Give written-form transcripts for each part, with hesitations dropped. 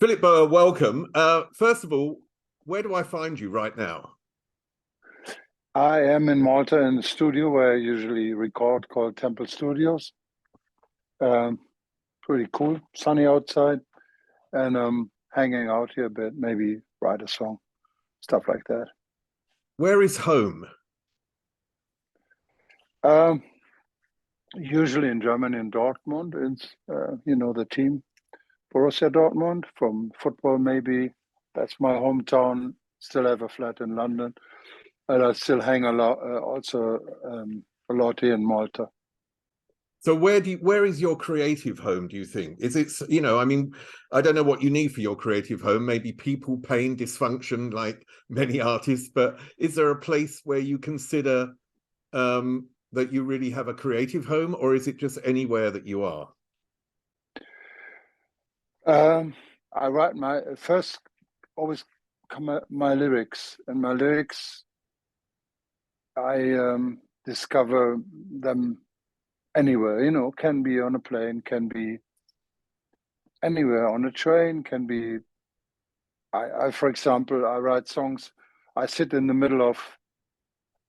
Phillip Boa, welcome. First of all, where do I find you right now? I am in Malta in the studio where I usually record called Temple Studios. Um, Pretty cool, sunny outside, and hanging out here a bit, maybe write a song, stuff like that. Where is home? Um, Usually in Germany, in Dortmund, it's the team Borussia Dortmund from football. Maybe that's my hometown. Still have a flat in London, and I still hang a lot, also a lot here in Malta. So where is your creative home, do you think? Is it, I mean, I don't know what you need for your creative home, maybe people, pain, dysfunction, like many artists, but is there a place where you consider that you really have a creative home, or is it just anywhere that you are? I write my first always come my lyrics, and my lyrics I discover them anywhere. Can be on a plane, can be anywhere on a train, can be. For example, I write songs. I sit in the middle of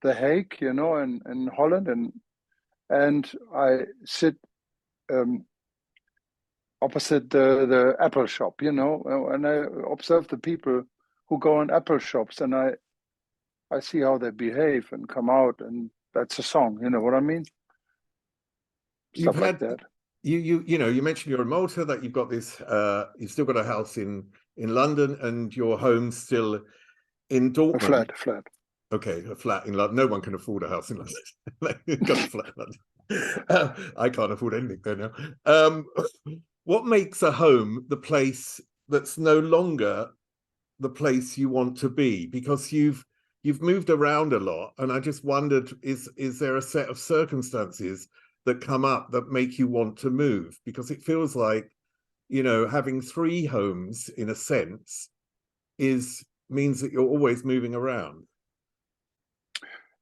The Hague, in Holland, and I sit um, opposite the Apple shop, and I observe the people who go in Apple shops, and I see how they behave and come out, and that's a song. You know what I mean? You've Stuff like had that. you mentioned you're in Malta, that you've got this you've still got a house in London, and your home's still in A Dortmund. flat. Okay, a flat in London. No one can afford a house in London. Got a flat in London. I can't afford anything there now. What makes a home the place that's no longer the place you want to be? Because you've moved around a lot, and I just wondered, is there a set of circumstances that come up that make you want to move? Because it feels like, having three homes in a sense means that you're always moving around.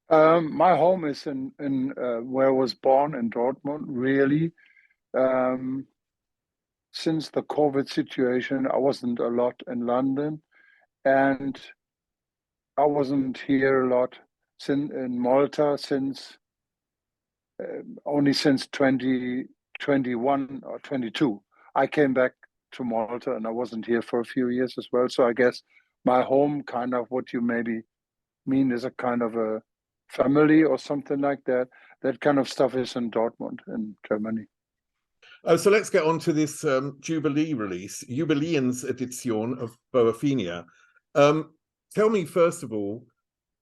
My home is in where I was born in Dortmund. Really, um, since the COVID situation, I wasn't a lot in London, and I wasn't here a lot in Malta since only since 2021 or 22. I came back to Malta, and I wasn't here for a few years as well. So I guess my home, kind of what you maybe mean, is a kind of a family or something like that. That kind of stuff is in Dortmund in Germany. Oh, so let's get on to this Jubilee release, Jubileans Edition of Boaphenia. Tell me, first of all,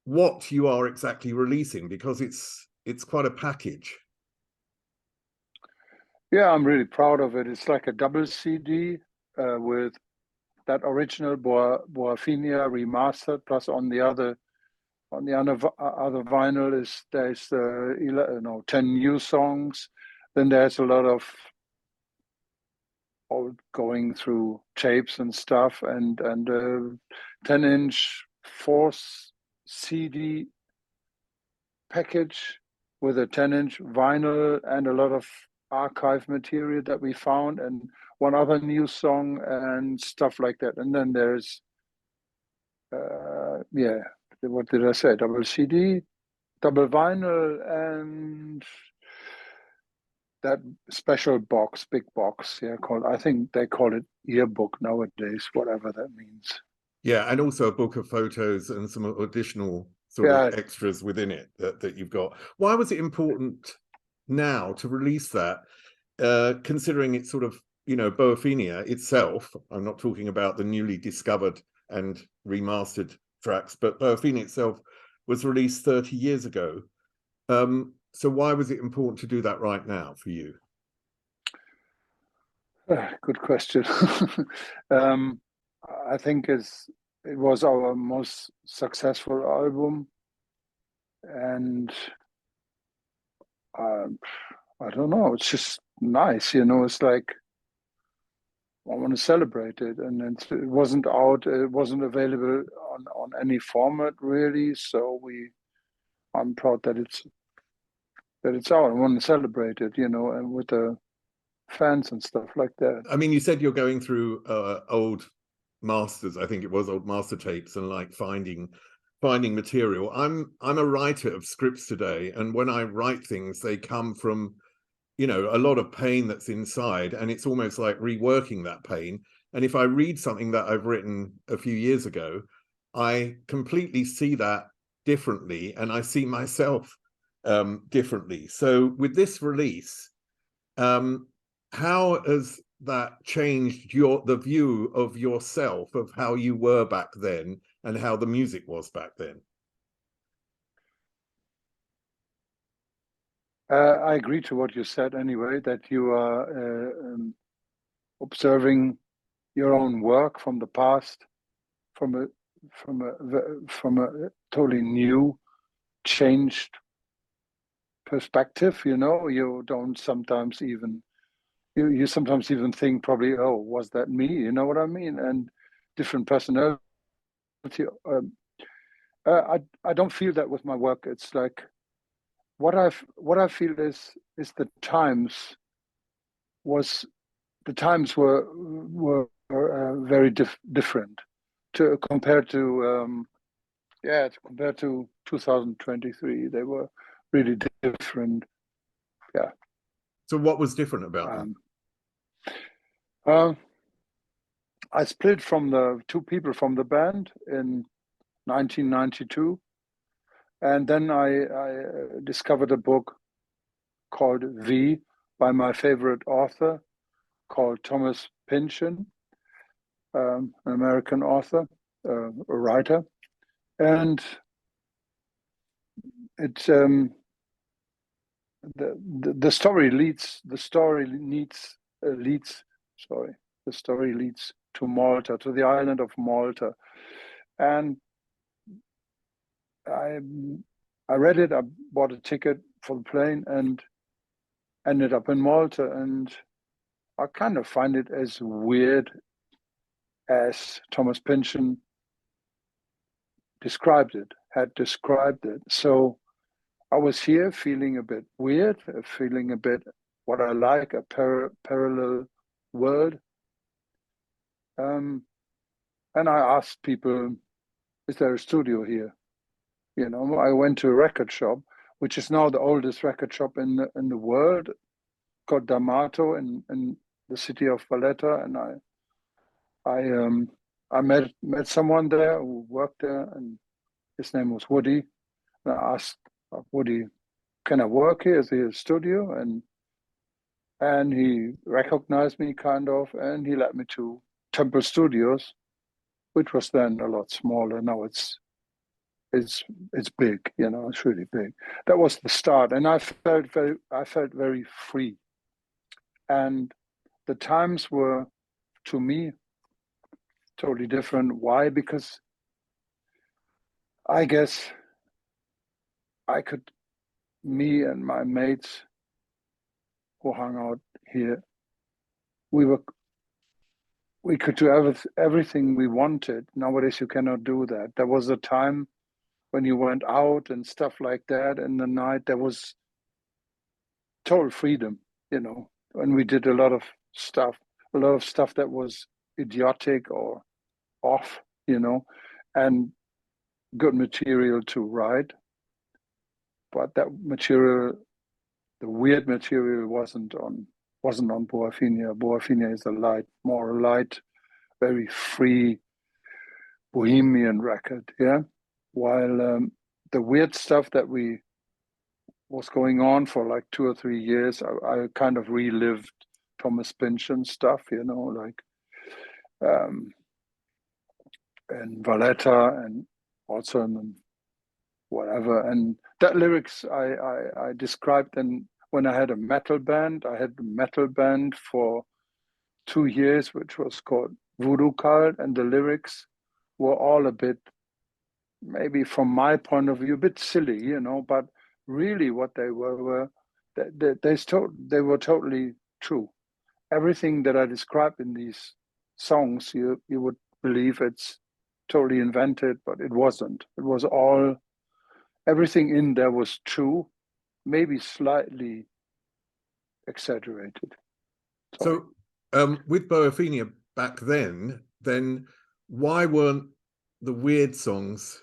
what you are exactly releasing, because it's quite a package. Yeah, I'm really proud of it. It's like a double CD with that original Boaphenia remastered, plus on the other vinyl there's 10 new songs. Then there's a lot of old going through tapes and stuff, and 10-inch fourth CD package with a 10-inch vinyl and a lot of archive material that we found, and one other new song and stuff like that. And then there's what did I say? Double CD, double vinyl, and that special box, big box, called, I think they call it yearbook nowadays, whatever that means. Yeah, and also a book of photos and some additional sort of extras within it that you've got. Why was it important now to release that, considering it's sort of, Boaphenia itself? I'm not talking about the newly discovered and remastered tracks, but Boaphenia itself was released 30 years ago. So why was it important to do that right now for you? Good question. I think it was our most successful album, and I don't know, it's just nice, it's like I want to celebrate it, and it wasn't out, it wasn't available on any format really, so I'm proud that it's out. I want to celebrate it, and with the fans and stuff like that. I mean, you said you're going through old masters, I think it was, old master tapes, and like finding material. I'm a writer of scripts today, and when I write things, they come from, you know, a lot of pain that's inside, and it's almost like reworking that pain. And if I read something that I've written a few years ago, I completely see that differently, and I see myself differently. So with this release, how has that changed the view of yourself, of how you were back then and how the music was back then? I agree to what you said anyway, that you are observing your own work from the past, from a totally new, changed perspective. You know, you don't sometimes even you sometimes even think probably, oh, was that me? You know what I mean? And different personality. I don't feel that with my work. It's like what I feel is the times was the times were very different to compared to compared to 2023. They were really different. Yeah. So what was different about that? I split from the two people from the band in 1992, and then I discovered a book called V by my favorite author called Thomas Pynchon, an American author, a writer, and it's the story leads to Malta, to the island of Malta, and I read it. I bought a ticket for the plane and ended up in Malta, and I kind of find it as weird as Thomas Pynchon had described it. So I was here feeling a bit weird, feeling a bit what I like, a parallel world. And I asked people, is there a studio here? You know, I went to a record shop, which is now the oldest record shop in the world, called D'Amato in the city of Valletta, and I met someone there who worked there, and his name was Woody. And I asked Woody, "Can I work here? Is he a studio?" And he recognized me kind of, and he led me to Temple Studios, which was then a lot smaller. Now it's big, you know, it's really big. That was the start, and I felt very free. And the times were, to me, totally different. Why? Because I guess me and my mates who hung out here, we could do everything we wanted. Nowadays, you cannot do that. There was a time when you went out and stuff like that in the night. There was total freedom, you know, and we did a lot of stuff that was idiotic or off, you know, and good material to write. But that material, the weird material, wasn't on Boaphenia. Boaphenia is more light, very free bohemian record, yeah. While the weird stuff that was going on for like 2 or 3 years, I kind of relived Thomas Pynchon stuff, you know, like in Valletta and also in whatever. And that lyrics I described then when I had a metal band. I had a metal band for 2 years, which was called Voodoo Club, and the lyrics were all a bit, maybe from my point of view, a bit silly, you know, but really what they were they were totally true. Everything that I described in these songs, you would believe it's totally invented, but it wasn't. It was all, everything in there was true, maybe slightly exaggerated. So with Boaphenia back then why weren't the weird songs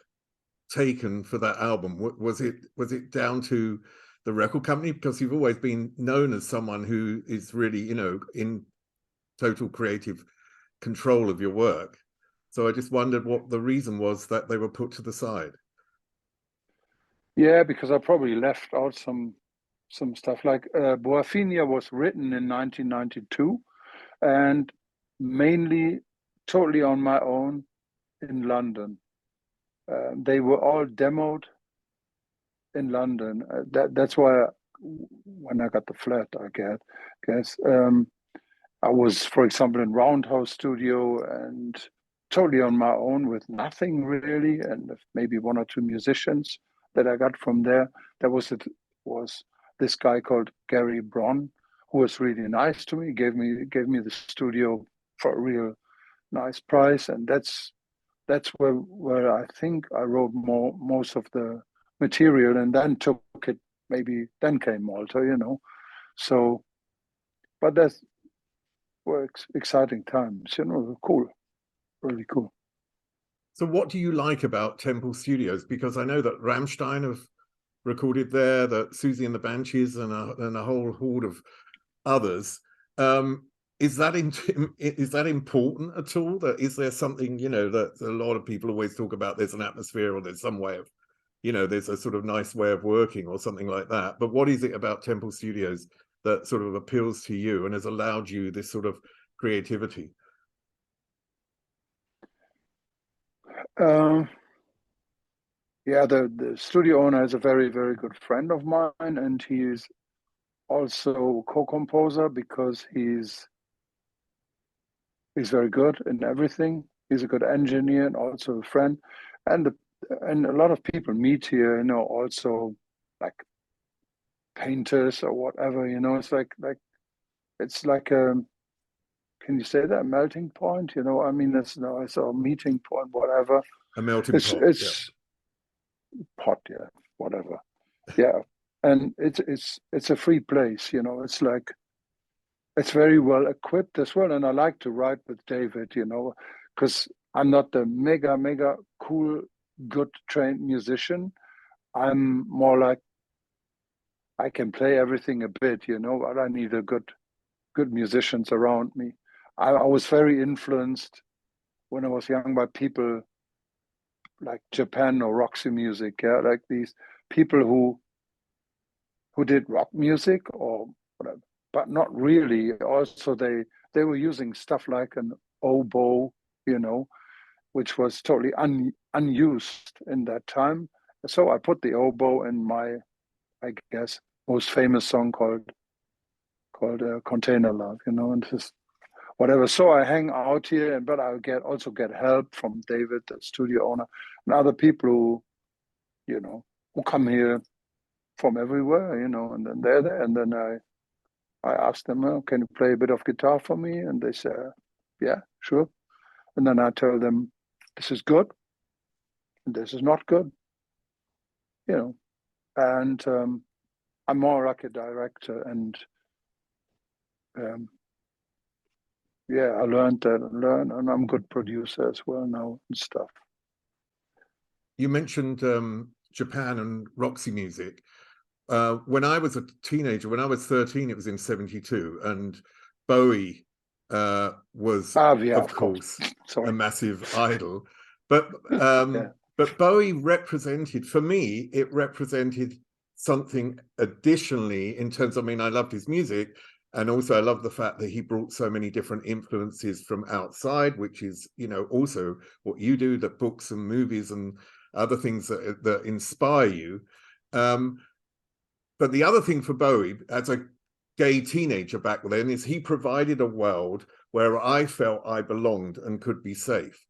taken for that album? Was it down to the record company? Because you've always been known as someone who is really, you know, in total creative control of your work. So I just wondered what the reason was that they were put to the side. Yeah, because I probably left out some stuff. Like Boaphenia was written in 1992, and mainly totally on my own in London. They were all demoed in London. That's why when I got the flat, I guess I was, for example, in Roundhouse Studio and totally on my own with nothing really, and maybe one or two musicians that I got from there. There was this guy called Gary Bron, who was really nice to me, gave me the studio for a real nice price, and that's where I think I wrote most of the material, and then took it. Maybe then came Malta, you know. So, but that's were exciting times, you know. Cool, really cool. So what do you like about Temple Studios? Because I know that Rammstein have recorded there, that Susie and the Banshees, and a whole horde of others. Is that important at all? That is there something, you know, that a lot of people always talk about? There's an atmosphere, or there's some way of, you know, there's a sort of nice way of working, or something like that. But what is it about Temple Studios that sort of appeals to you and has allowed you this sort of creativity? Yeah, the studio owner is a very, very good friend of mine, and he is also co-composer because he's very good in everything. He's a good engineer and also a friend, and and a lot of people meet here, you know, also like painters or whatever, you know. It's like a, can you say that, melting point? You know, I mean, it's a meeting point, whatever. A melting It's pot, yeah. it's pot, yeah, whatever, yeah. And it's a free place, you know. It's like it's very well equipped as well, and I like to write with David, you know, because I'm not the mega cool, good trained musician. I'm more like I can play everything a bit, you know, but I need a good musicians around me. I was very influenced when I was young by people like Japan or Roxy Music, yeah, like these people who did rock music or whatever, but not really. Also, they were using stuff like an oboe, you know, which was totally unused in that time. So I put the oboe in my, I guess, most famous song called Container Love, you know, and just whatever. So I hang out here, and but I also get help from David, the studio owner, and other people who, you know, who come here from everywhere, you know, and then they're there, and then I ask them, oh, can you play a bit of guitar for me? And they say, yeah, sure. And then I tell them, this is good, and this is not good, you know. And I'm more like a director, and um, yeah, I learned that and I'm a good producer as well now and stuff. You mentioned Japan and Roxy Music. When I was a teenager, when I was 13, it was in 72, and Bowie was, Yeah, of of course. course, a Sorry. massive idol. But Yeah. but Bowie represented, for me, it represented something additionally in terms, I mean, I loved his music, and also I love the fact that he brought so many different influences from outside, which is, you know, also what you do, that books and movies and other things that inspire you. But the other thing for Bowie, as a gay teenager back then, is he provided a world where I felt I belonged and could be safe.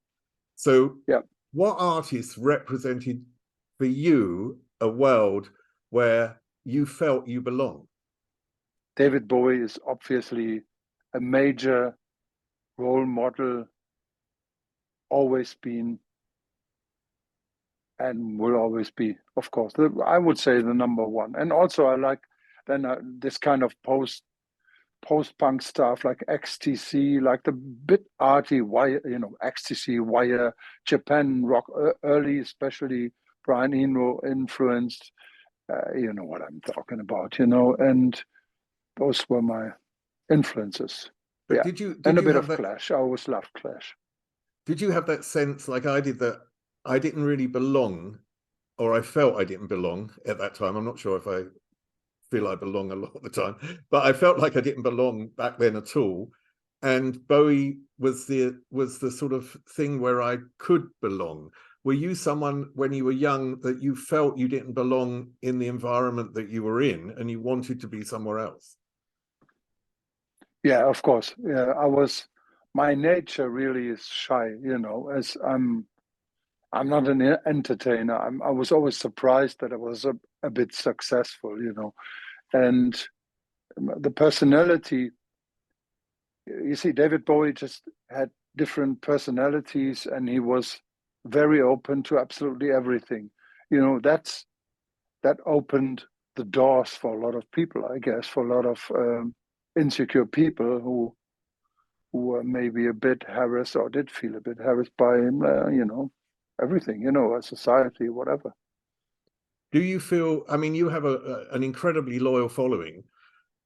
So, Yeah. what artists represented for you a world where you felt you belonged? David Bowie is obviously a major role model, always been and will always be, of course. I would say the number one. And also I like then this kind of post-punk stuff like XTC, like the bit arty Wire, XTC, Wire, Japan rock, early, especially Brian Eno influenced. You know what I'm talking about, and those were my influences. But Yeah, did and a you bit have of that? Clash. I always loved Clash. Did you have that sense, like I did, that I didn't really belong, or I felt I didn't belong at that time? I'm not sure if I feel I belong a lot of the time, but I felt like I didn't belong back then at all. And Bowie was the sort of thing where I could belong. Were you someone when you were young that you felt you didn't belong in the environment that you were in and you wanted to be somewhere else? Yeah, of course. Yeah, my nature really is shy, as I'm not an entertainer. I was always surprised that I was a bit successful, and the personality, you see, David Bowie just had different personalities and he was very open to absolutely everything. That opened the doors for a lot of people, I guess, for a lot of insecure people who were maybe a bit harassed or did feel a bit harassed by him, everything, a society, whatever. Do you feel, I mean, you have an incredibly loyal following.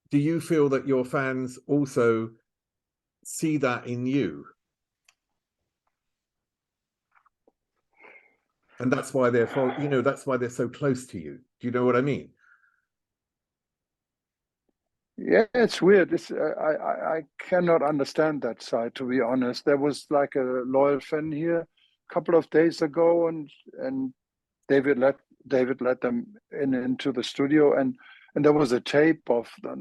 Do you feel that your fans also see that in you? And that's why that's why they're so close to you. Do you know what I mean? Yeah, it's weird. I cannot understand that side, to be honest. There was like a loyal fan here a couple of days ago, and David let them into the studio, and there was an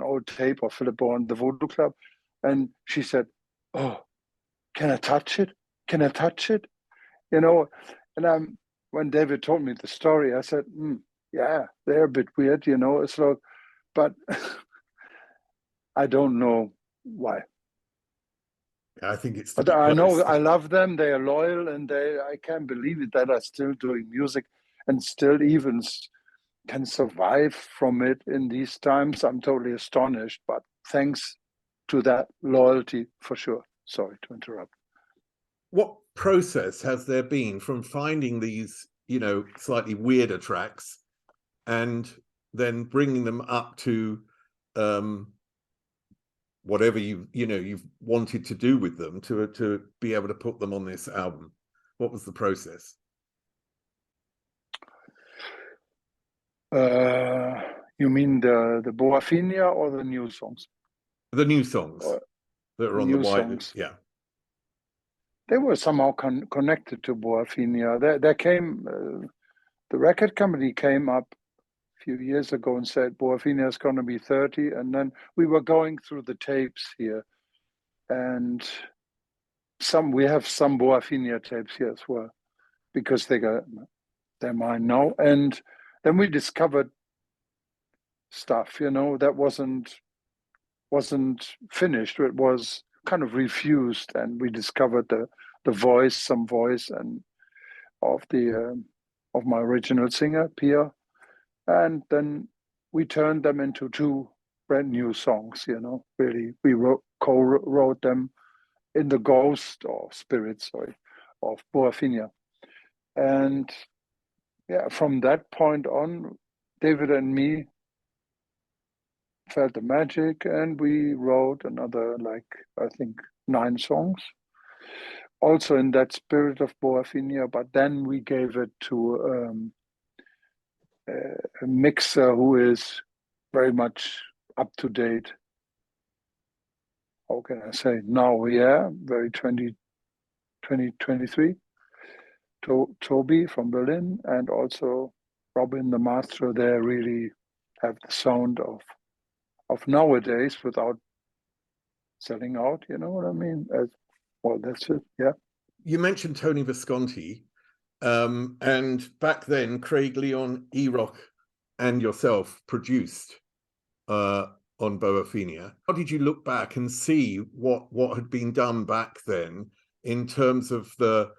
old tape of Phillip Boa and the Voodoo Club, and she said, "Oh, can I touch it? Can I touch it?" You know, and when David told me the story, I said, "Yeah, they're a bit weird, It's like, but I don't know why. I think it's to But be I know close. I love them. They are loyal, and I can't believe it that are still doing music and still even can survive from it in these times. I'm totally astonished, but thanks to that loyalty for sure. Sorry to interrupt. What process has there been from finding these, slightly weirder tracks and then bringing them up to whatever you've wanted to do with them to be able to put them on this album? What was the process? You mean the Boaphenia or the new songs? The new songs that are The on the new wide, songs. yeah. They were somehow connected to Boaphenia. There came the record company came up a few years ago and said Boaphenia is going to be 30, and then we were going through the tapes here, and we have some Boaphenia tapes here as well because they're mine now, and then we discovered stuff, that wasn't finished. It was kind of refused, and we discovered some voice and of my original singer Pia, and then we turned them into two brand new songs. Really, we co-wrote them in the ghost or spirit, sorry, of Boaphenia, and yeah, from that point on, David and me felt the magic, and we wrote another, like, I think 9 songs also in that spirit of Boaphenia, but then we gave it to a mixer who is very much up to date. How can I say now? Yeah, very 2023. Toby from Berlin, and also Robin the master. They really have the sound of nowadays without selling out. You know what I mean? Well, that's it. Yeah. You mentioned Tony Visconti, and back then Craig Leon, E-Rock, and yourself produced on Boaphenia. How did you look back and see what had been done back then in terms of the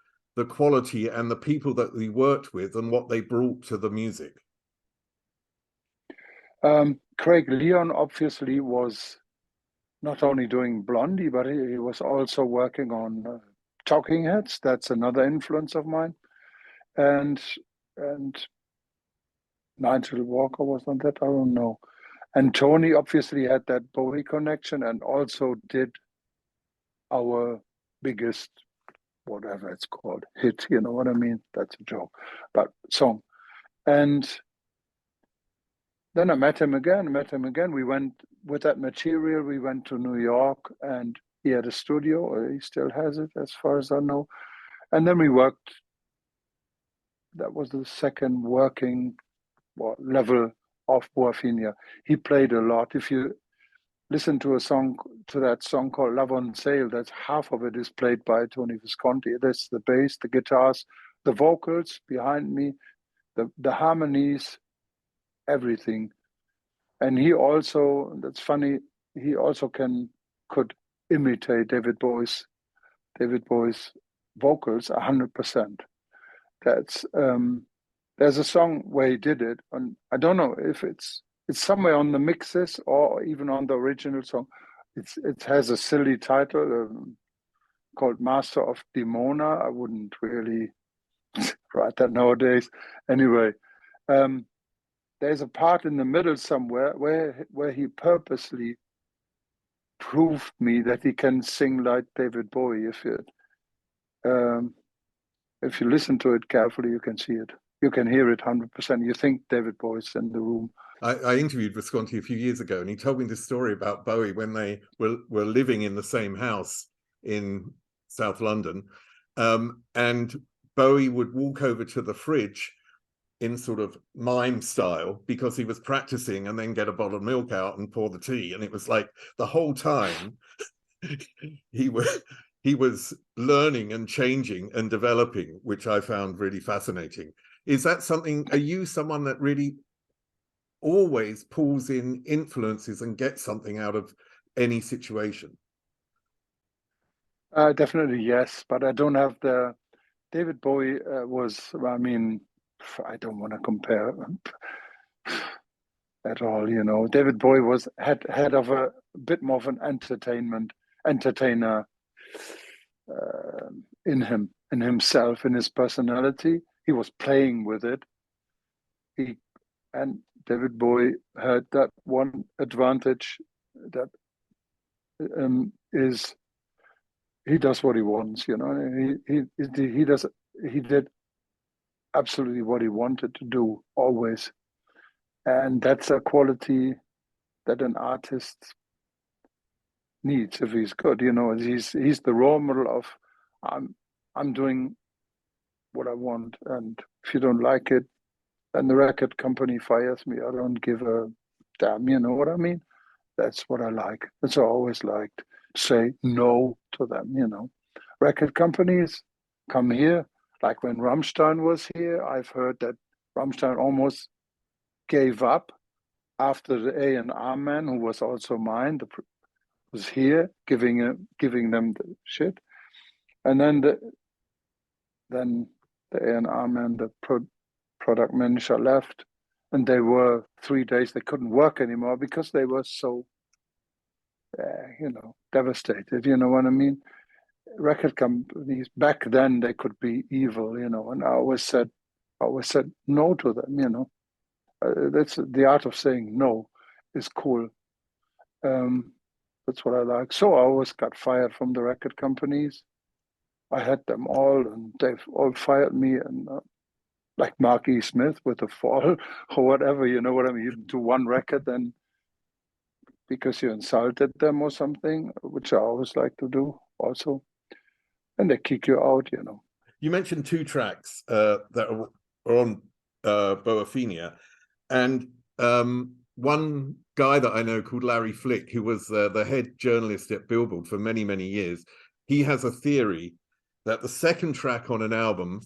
quality and the people that we worked with and what they brought to the music? Craig Leon obviously was not only doing Blondie, but he was also working on Talking Heads. That's another influence of mine, and Nigel Walker was on that. I don't know. And Tony obviously had that Bowie connection, and also did our biggest, whatever it's called, hit. You know what I mean? That's a joke, but song. And then I met him again. We went with that material. We went to New York, and he had a studio, or he still has it, as far as I know. And then we worked. That was the second working level of Boaphenia. He played a lot. If you listen to that song called Love on Sale, that's half of it is played by Tony Visconti. That's the bass, the guitars, the vocals behind me, the harmonies, everything. And he also, that's funny, he also could imitate David Bowie's vocals 100%. That's there's a song where he did it, and I don't know if it's somewhere on the mixes or even on the original song. It has a silly title called Master of Demona. I wouldn't really write that nowadays. Anyway, there's a part in the middle somewhere where he purposely proved me that he can sing like David Bowie. If you listen to it carefully, you can see it. You can hear it 100%. You think David Bowie's in the room. I interviewed Visconti a few years ago, and he told me this story about Bowie when they were living in the same house in South London. And Bowie would walk over to the fridge in sort of mime style because he was practicing, and then get a bottle of milk out and pour the tea. And it was like the whole time he was learning and changing and developing, which I found really fascinating. Is that something, are you someone that really always pulls in influences and gets something out of any situation? Definitely, yes. But I don't have the, David Bowie I mean, I don't want to compare at all, you know. David Bowie was had of a bit more of an entertainer in himself, in his personality. He was playing with it. And David Bowie had that one advantage that is he does what he wants, you know. He did absolutely what he wanted to do always, and that's a quality that an artist needs if he's good. You know, he's the role model of I'm doing what I want, and if you don't like it, then the record company fires me. I don't give a damn. You know what I mean? That's what I like. That's what I always liked. Say no to them. You know, record companies come here. Like when Rammstein was here, I've heard that Rammstein almost gave up after the A&R man, who was also mine, was here giving them the shit, and then the A&R man, the product manager, left, and they were 3 days. They couldn't work anymore because they were so, devastated. You know what I mean? Record companies back then, they could be evil, you know, and I always said no to them. You know, that's the art of saying no is cool. That's what I like. So I always got fired from the record companies. I had them all, and they've all fired me. And like Mark E. Smith with The Fall or whatever, you know what I mean? You do one record, then because you insulted them or something, which I always like to do also, and they kick you out, you know. You mentioned 2 tracks that are on Boaphenia, and one guy that I know called Larry Flick, who was the head journalist at Billboard for many, many years, he has a theory that the second track on an album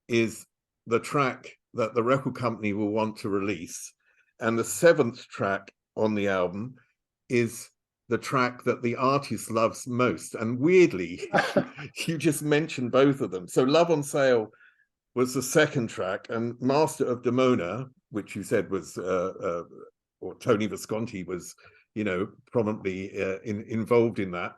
is the track that the record company will want to release, and the 7th track on the album is the track that the artist loves most. And weirdly, you just mentioned both of them. So Love on Sale was the 2nd track, and Master of Demona, which you said was or Tony Visconti was prominently involved in that.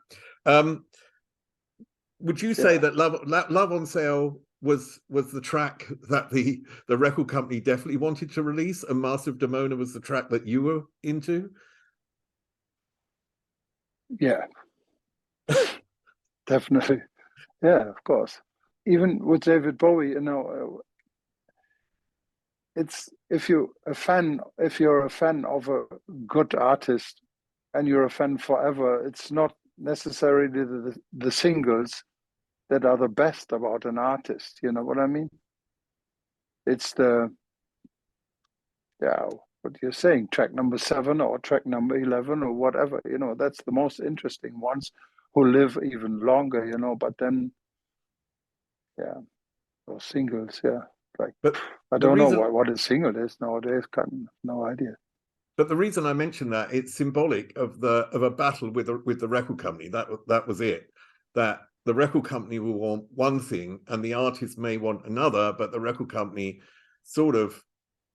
Would you say that Love on Sale was the track that the record company definitely wanted to release, and Master of Demona was the track that you were into? Yeah, definitely. Yeah, of course. Even with David Bowie, it's if you're a fan of a good artist and you're a fan forever, it's not necessarily the singles that are the best about an artist. You know what I mean? It's what you're saying, track number 7 or track number 11 or whatever, that's the most interesting ones, who live even longer, but then, or singles, like, but I don't know what a single is nowadays, no idea. But the reason I mention that, it's symbolic of a battle with the record company. That was it. That the record company will want one thing and the artist may want another, but the record company sort of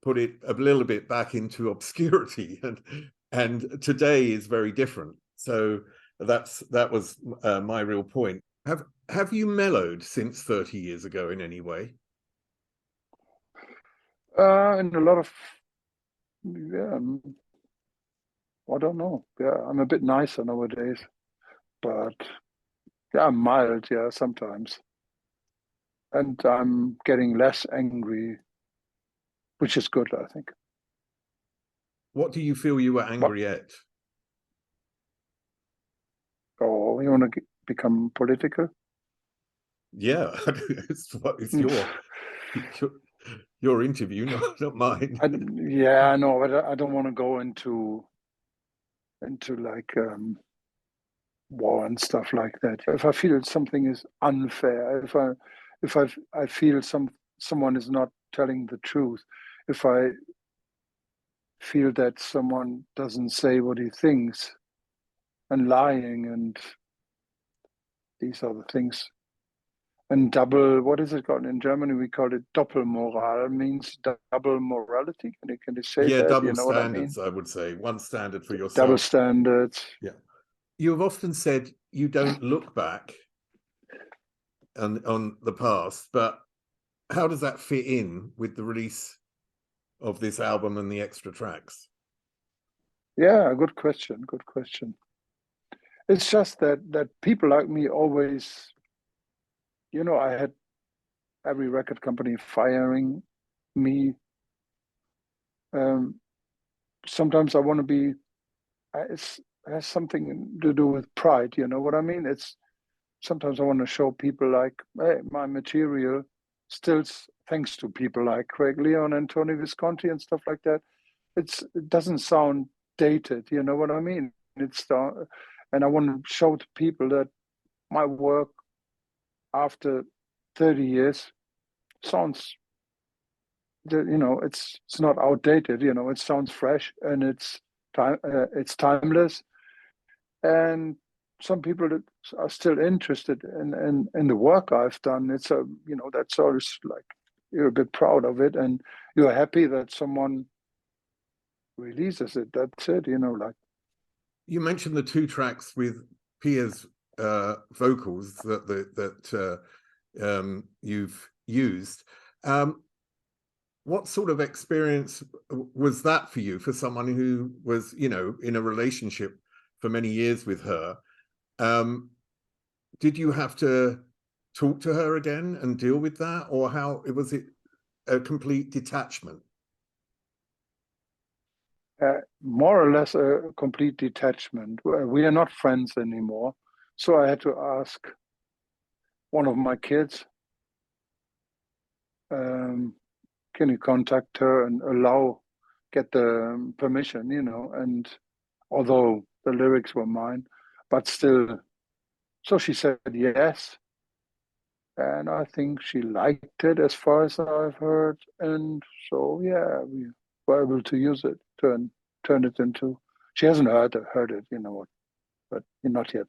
put it a little bit back into obscurity, and today is very different. So that was my real point. Have you mellowed since 30 years ago in any way? In a lot of, I don't know. I'm a bit nicer nowadays, but I'm mild, sometimes. And I'm getting less angry, which is good, I think. What do you feel you were angry at? Oh, you want to become political? Yeah, it's your interview, not mine. I know, but I don't want to go into like war and stuff like that. If I feel something is unfair, if I feel someone is not telling the truth, if I feel that someone doesn't say what he thinks and lying, and these are the things. And what is it called in Germany? We call it Doppelmoral, means double morality. Can you say that? Double you know standards, what I mean? I would say. One standard for yourself. Double standards. Yeah. You have often said you don't look back on the past, but how does that fit in with the release of this album and the extra tracks? Yeah, good question. Good question. It's just that people like me always, I had every record company firing me. Sometimes I want to be. It has something to do with pride. You know what I mean? Sometimes I want to show people like, hey, my material still, thanks to people like Craig Leon and Tony Visconti and stuff like that, it doesn't sound dated. You know what I mean? And I want to show to people that my work after 30 years sounds, it's not outdated. It sounds fresh, and it's timeless. And some people that are still interested in the work I've done, that's always like, you're a bit proud of it, and you're happy that someone releases it. That's it, like. You mentioned the 2 tracks with Pia's vocals that you've used. What sort of experience was that for you, for someone who was, in a relationship for many years with her? Did you have to talk to her again and deal with that, or how was it a complete detachment? More or less a complete detachment. We are not friends anymore, so I had to ask one of my kids, can you contact her and get the permission, and although the lyrics were mine, but still. So she said yes, and I think she liked it as far as I've heard, and so we were able to use it, turn it into. She hasn't heard it, but not yet.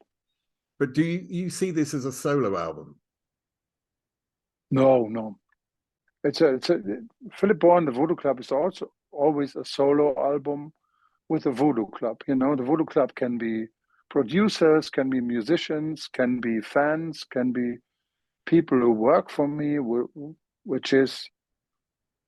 But do you see this as a solo album? No. It's a Phillip Boa and the Voodoo Club is also always a solo album, with the Voodoo Club. You know, the Voodoo Club can be producers, can be musicians, can be fans, can be people who work for me, which is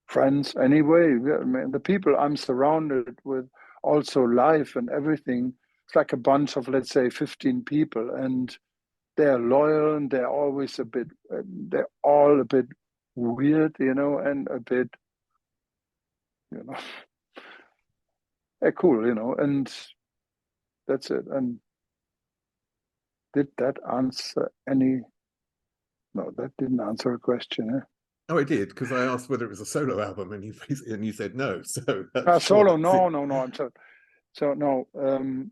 friends anyway. I mean, the people I'm surrounded with, also life and everything. It's like a bunch of, let's say, 15 people, and they're loyal, and they're always a bit, they're all a bit weird, you know, and a bit, you know, they're cool, you know, and that's it. And did that answer any? No, that didn't answer a question. Oh, it did, because I asked whether it was a solo album, and you said no. So that's Solo? No, no, no. I'm sorry. So no, I'm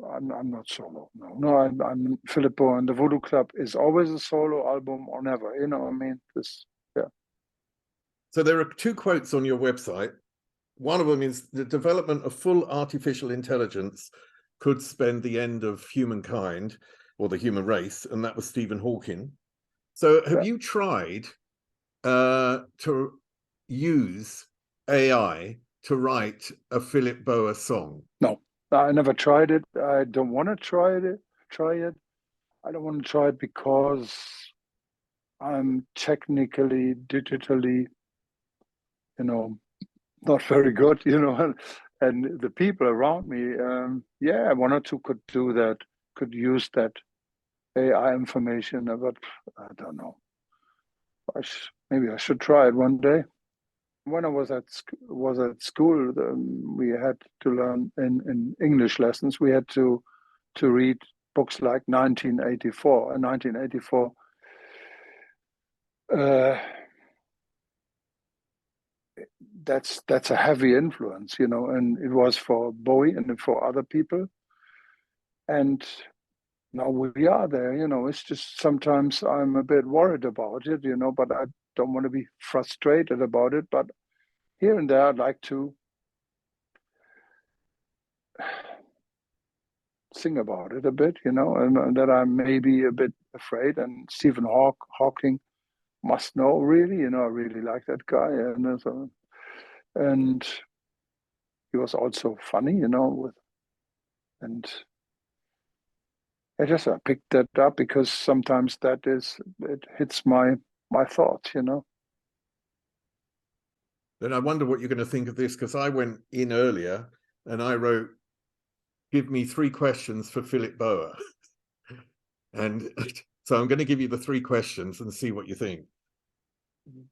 not solo. No, I'm Phillip Boa, and the Voodoo Club is always a solo album or never. You know, I mean, this, yeah. So there are 2 quotes on your website. One of them is the development of full artificial intelligence could spend the end of humankind or the human race, and that was Stephen Hawking. So have you tried to use AI to write a Phillip Boa song? No, I never tried it. I don't want to try it. I don't want to try it because I'm technically, digitally, you know, not very good, you know, and the people around me, yeah, 1 or 2 could do that, could use that AI information, but I don't know. Maybe I should try it one day. When I was at school, we had to learn in English lessons. We had to read books like 1984 and 1984. That's a heavy influence, you know, and it was for Bowie and for other people. And now we are there, you know. It's just sometimes I'm a bit worried about it, you know, but I don't want to be frustrated about it. But here and there, I'd like to sing about it a bit, you know, and that I'm maybe a bit afraid. And Stephen Hawking must know, really, you know, I really like that guy, and he was also funny, you know, and I just picked that up because sometimes it hits my thoughts, you know. Then I wonder what you're going to think of this, because I went in earlier and I wrote, give me 3 questions for Phillip Boa. And so I'm going to give you the 3 questions and see what you think.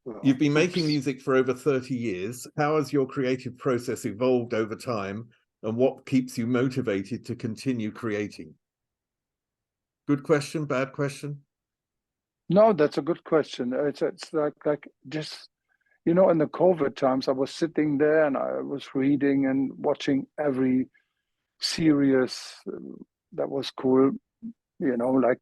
Well, You've been making music for over 30 years. How has your creative process evolved over time, and what keeps you motivated to continue creating? Good question, bad question? No, that's a good question. It's like just, you know, in the COVID times, I was sitting there and I was reading and watching every series that was cool, you know, like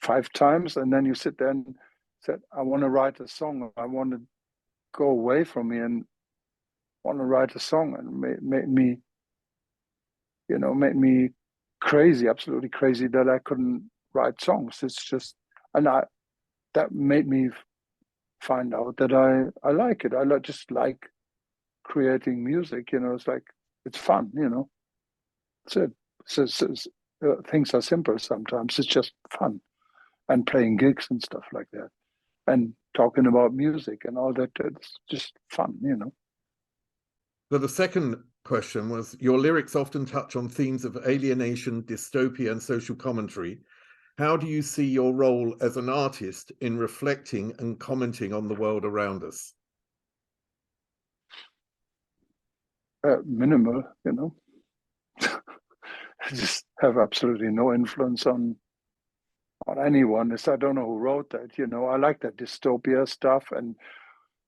5 times, and then you sit there and said, I want to write a song. I want to go away from me and want to write a song, and made me, you know, made me crazy, absolutely crazy, that I couldn't write songs. It's just, and that made me find out that I like it. Just like creating music, you know. It's like, it's fun, you know. That's it. Things are simple sometimes. It's just fun, and playing gigs and stuff like that, and talking about music and all that. It's just fun, you know. So the second question was, your lyrics often touch on themes of alienation, dystopia, and social commentary. How do you see your role as an artist in reflecting and commenting on the world around us? Minimal, you know. I just have absolutely no influence on anyone. I don't know who wrote that, you know. I like that dystopia stuff, and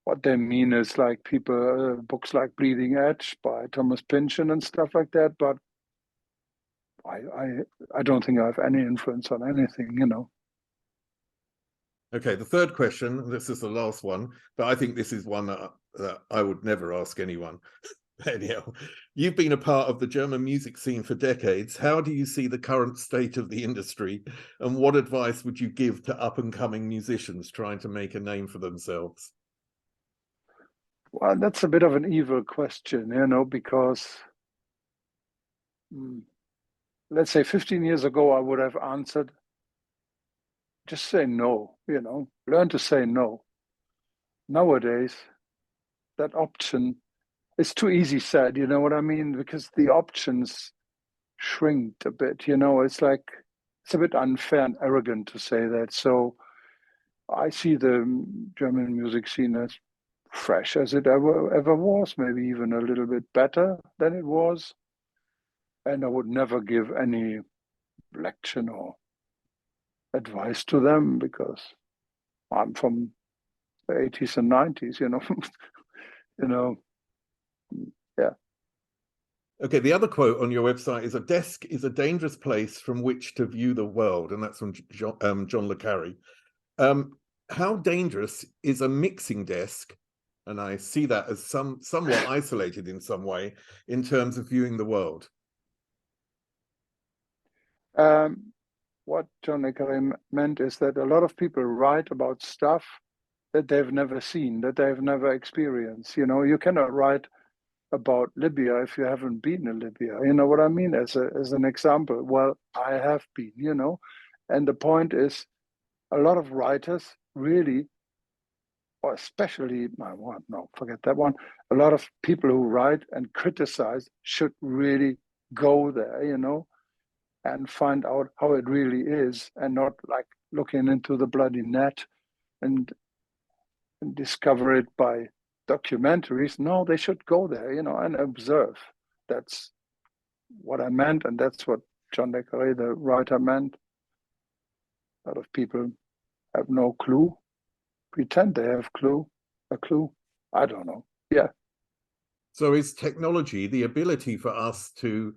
what they mean is like people, books like Bleeding Edge by Thomas Pynchon and stuff like that. But I don't think I have any influence on anything, you know. Okay, the third question, this is the last one, but I think this is one that I would never ask anyone. Anyhow, you've been a part of the German music scene for decades. How do you see the current state of the industry, and what advice would you give to up-and-coming musicians trying to make a name for themselves? Well, that's a bit of an evil question, you know, because let's say 15 years ago, I would have answered, just say no, learn to say no. Nowadays, that option is too easy said, you know what I mean? Because the options shrinked a bit, it's like, it's a bit unfair and arrogant to say that. So I see the German music scene as fresh as it ever was, maybe even a little bit better than it was. And I would never give any lecture or advice to them because I'm from the 80s and 90s, yeah. Okay, the other quote on your website is, "A desk is a dangerous place from which to view the world," and that's from John le Carre. How dangerous is a mixing desk? And I see that as somewhat isolated in some way in terms of viewing the world. What John le Carre meant is that a lot of people write about stuff that they've never seen, that they've never experienced. You cannot write about Libya if you haven't been in Libya. You know what I mean? As an example, well, I have been, and the point is, a lot of writers really, or especially forget that one. A lot of people who write and criticize should really go there, and find out how it really is, and not like looking into the bloody net and discover it by documentaries. No, they should go there, and observe. That's what I meant, and that's what John le Carre, the writer, meant. A lot of people have no clue, pretend they have a clue. I don't know. Yeah. So is technology, the ability for us to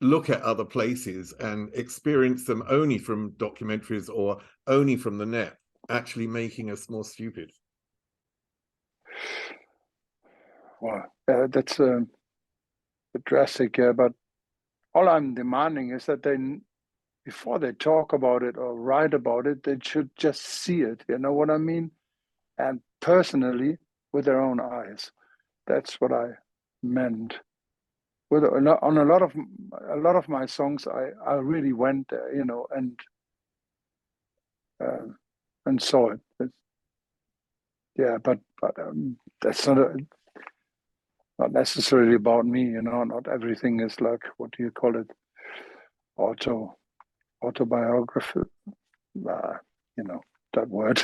look at other places and experience them only from documentaries or only from the net, actually making us more stupid? Well, that's a drastic, but all I'm demanding is that before they talk about it or write about it, they should just see it, you know what I mean? And personally, with their own eyes. That's what I meant. On a lot of my songs, I really went there, and saw it. Yeah, but that's not necessarily about me, Not everything is like, what do you call it? Autobiography. That word.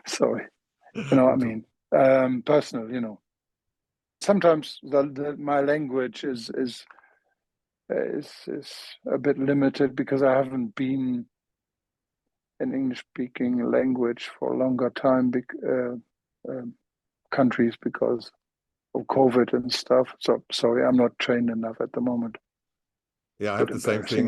Sorry. What I mean? Personal, Sometimes my language is a bit limited because I haven't been in English-speaking language for a longer time, countries because of COVID and stuff. So sorry, I'm not trained enough at the moment. Yeah, I have the same thing.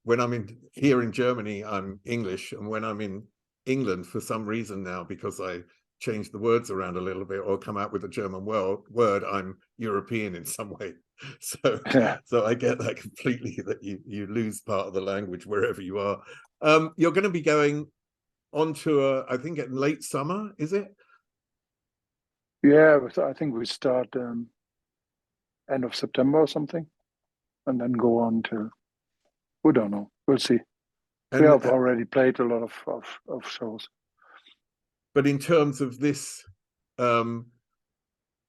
When I'm in here in Germany, I'm English, and when I'm in England, for some reason now, because I change the words around a little bit or come out with a German word, I'm European in some way. So Yeah. So I get that completely, that you lose part of the language wherever you are. You're going to be going on tour, I think, in late summer, is it? Yeah, I think we start end of September or something, and then go on till, we don't know. We'll see. And, we have already played a lot of shows. But in terms of this album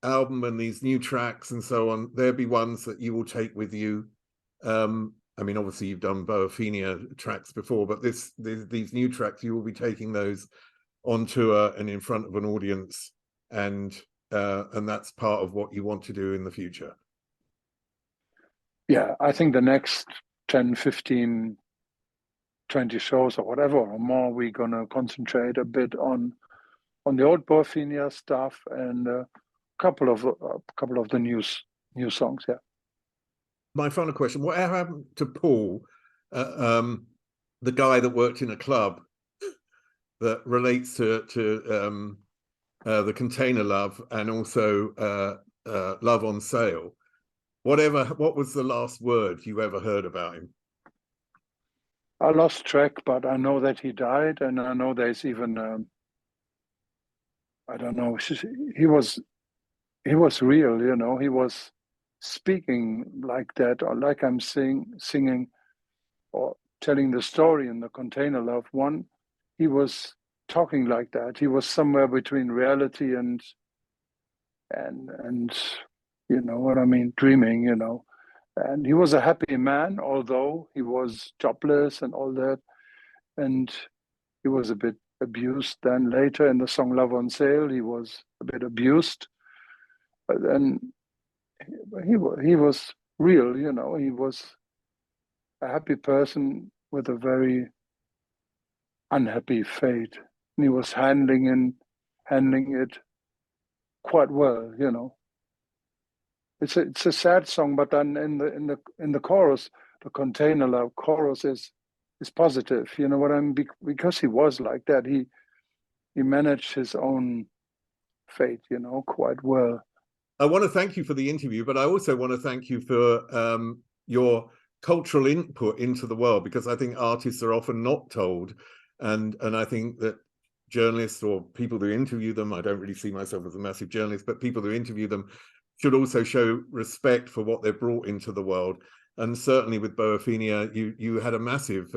and these new tracks and so on, there'll be ones that you will take with you. I mean, obviously you've done Boaphenia tracks before, but these new tracks, you will be taking those on tour and in front of an audience, and that's part of what you want to do in the future. Yeah, I think the next 10, 15, 20 shows or whatever or more, we're going to concentrate a bit on the old Boaphenia stuff and a couple of the new songs. Yeah. My final question: what happened to Paul, the guy that worked in a club that relates to the Container Love and also Love on Sale? What was the last word you ever heard about him? I lost track, but I know that he died, and I know there's even I don't know. He was real, He was speaking like that, or like I'm singing or telling the story in the Container Love one. He was talking like that. He was somewhere between reality and you know what I mean, dreaming, you know. And he was a happy man, although he was jobless and all that. And he was a bit abused then later in the song Love on Sale. He was a bit abused. But then he was real, you know. He was a happy person with a very unhappy fate. And he was handling it quite well, you know. It's a sad song, but then in the chorus, the Container Love chorus is positive. You know what I mean? Because he was like that, he managed his own fate, you know, quite well. I want to thank you for the interview, but I also want to thank you for your cultural input into the world, because I think artists are often not told, and I think that journalists or people who interview them, I don't really see myself as a massive journalist, but people who interview them should also show respect for what they've brought into the world. And certainly with Boaphenia, you had a massive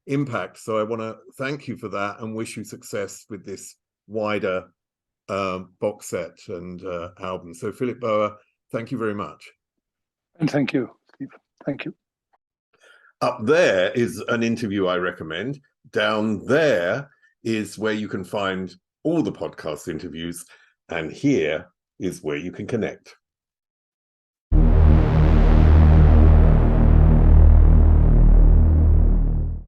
impact. So I want to thank you for that and wish you success with this wider box set and album. So Phillip Boa, thank you very much. And thank you, Steve. Thank you. Up there is an interview I recommend. Down there is where you can find all the podcast interviews. And here is where you can connect.